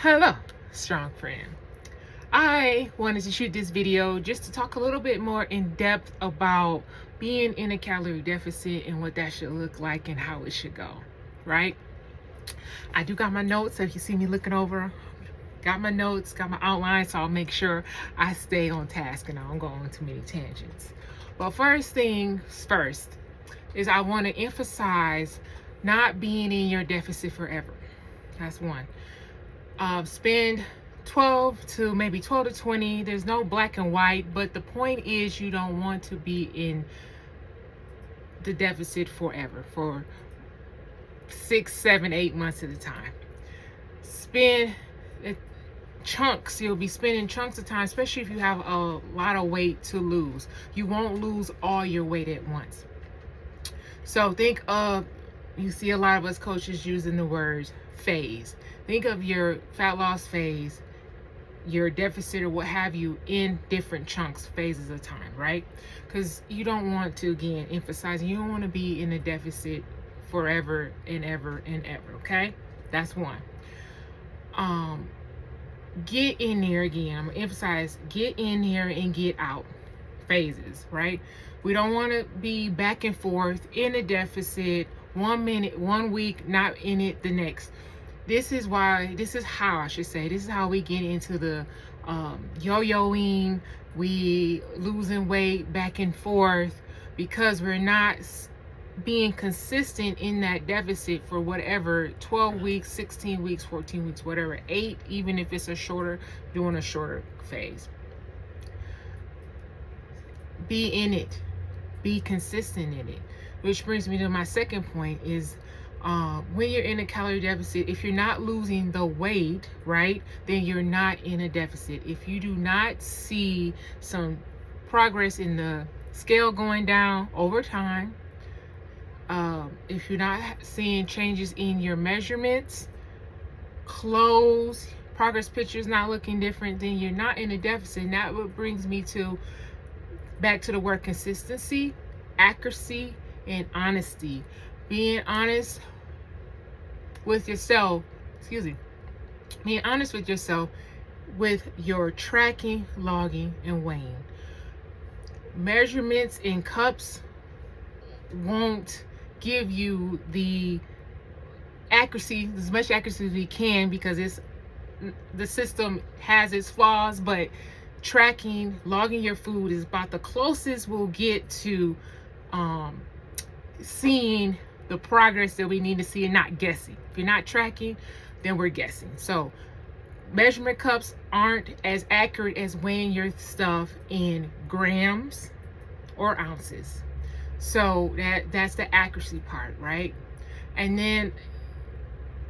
Hello, strong friend. I wanted to shoot this video just to talk a little bit more in depth about being in a calorie deficit and what that should look like and how it should go, right? I do got my notes, so if you see me looking over, got my notes, got my outline, so I'll make sure I stay on task and I don't go on too many tangents. But first things first is I want to emphasize not being in your deficit forever. That's one. Spend 12 to 20. There's no black and white, but the point is you don't want to be in the deficit forever, for 6, 7, 8 months at a time. Spend chunks. You'll be spending chunks of time, especially if you have a lot of weight to lose. You won't lose all your weight at once. So think of, you see a lot of us coaches using the word phase. Think of your fat loss phase, your deficit or what have you, in different chunks, phases of time, right? Because you don't want to, again, emphasize, you don't want to be in a deficit forever and ever and ever, okay? That's one. Get in there, again, I'm gonna emphasize, get in there and get out phases, right? We don't want to be back and forth in a deficit 1 minute, 1 week, not in it the next. This is how we get into the yo-yoing, we losing weight back and forth, because we're not being consistent in that deficit for whatever, 12 weeks, 16 weeks, 14 weeks, whatever, 8, even if it's doing a shorter phase. Be in it, be consistent in it, which brings me to my second point is, when you're in a calorie deficit, if you're not losing the weight, right, then you're not in a deficit. If you do not see some progress in the scale going down over time, if you're not seeing changes in your measurements, clothes, progress pictures not looking different, then you're not in a deficit. And that what brings me to back to the word consistency, accuracy, and honesty. Being honest with yourself, being honest with yourself with your tracking, logging, and weighing. Measurements in cups won't give you the accuracy, as much accuracy as we can, because the system has its flaws, but tracking, logging your food is about the closest we'll get to seeing the progress that we need to see and not guessing. If you're not tracking, then we're guessing. So measurement cups aren't as accurate as weighing your stuff in grams or ounces. So that's the accuracy part, right? And then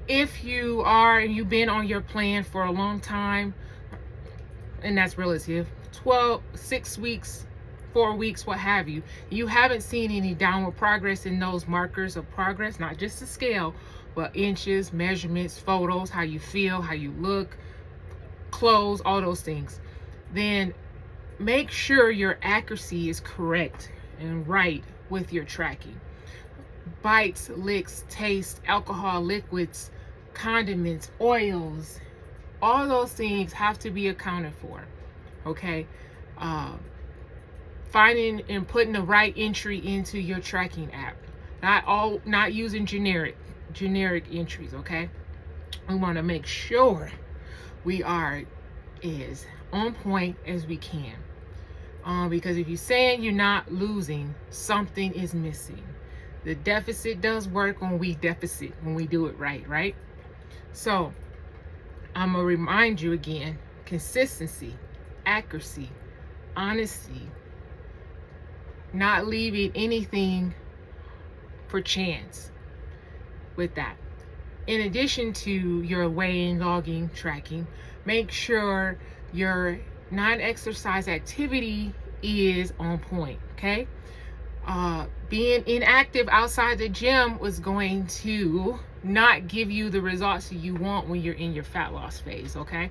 if you've been on your plan for a long time, and that's relative, 6 weeks, 4 weeks, what have you, you haven't seen any downward progress in those markers of progress, not just the scale, but inches, measurements, photos, how you feel, how you look, clothes, all those things, then make sure your accuracy is correct and right with your tracking. Bites, licks, taste, alcohol, liquids, condiments, oils, all those things have to be accounted for, okay? Finding and putting the right entry into your tracking app, not using generic entries, okay? We want to make sure we are as on point as we can, because if you're saying you're not losing, something is missing. The deficit does work when we do it right? So I'm gonna remind you again: consistency, accuracy, honesty, not leaving anything for chance with that. In addition to your weighing, logging, tracking, make sure your non-exercise activity is on point, okay? Being inactive outside the gym was going to not give you the results that you want when you're in your fat loss phase, okay?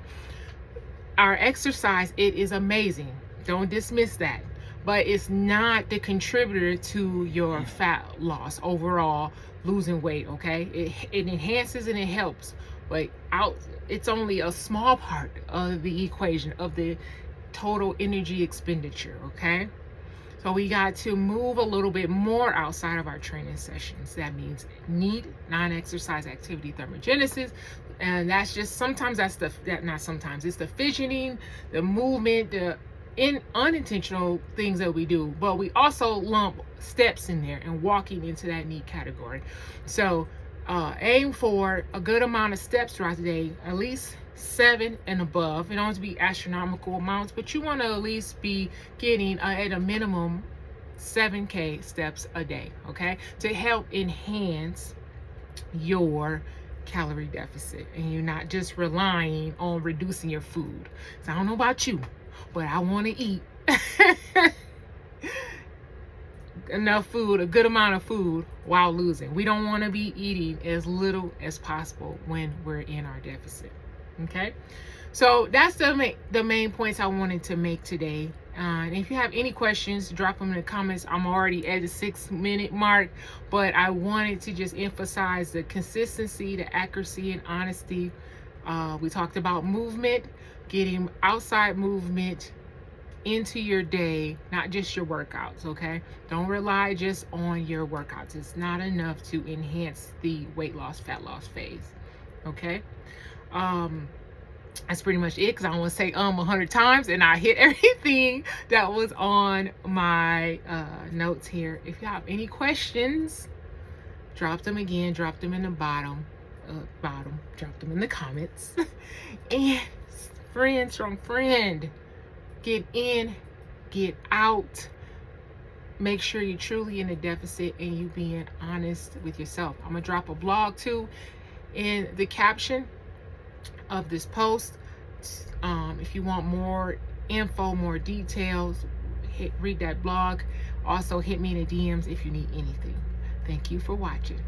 Our exercise, it is amazing. Don't dismiss that. But it's not the contributor to your fat loss overall, losing weight, okay? It enhances and it helps, but it's only a small part of the equation of the total energy expenditure. Okay, so we got to move a little bit more outside of our training sessions. That means NEAT, non-exercise activity thermogenesis, and that's just sometimes it's the fidgeting, the movement, the unintentional things that we do, but we also lump steps in there and walking into that NEAT category. So aim for a good amount of steps throughout the day, at least 7 and above. It don't have to be astronomical amounts, but you want to at least be getting at a minimum 7K steps a day, okay, to help enhance your calorie deficit, and you're not just relying on reducing your food. So I don't know about you, but I want to eat enough food, a good amount of food, while losing. We don't want to be eating as little as possible when we're in our deficit. Okay, so that's the main points I wanted to make today. And if you have any questions, drop them in the comments. I'm already at the 6-minute mark, but I wanted to just emphasize the consistency, the accuracy, and honesty. We talked about movement, getting outside movement into your day, not just your workouts. Okay, don't rely just on your workouts. It's not enough to enhance the weight loss, fat loss phase. Okay, that's pretty much it, because I don't want to say 100 times and I hit everything that was on my notes here. If you have any questions, drop them again, drop them in the bottom, drop them in the comments. And friend from friend, get in, get out. Make sure you're truly in a deficit and you being honest with yourself. I'm gonna drop a blog too in the caption of this post. If you want more info, more details, read that blog. Also hit me in the DMs if you need anything. Thank you for watching.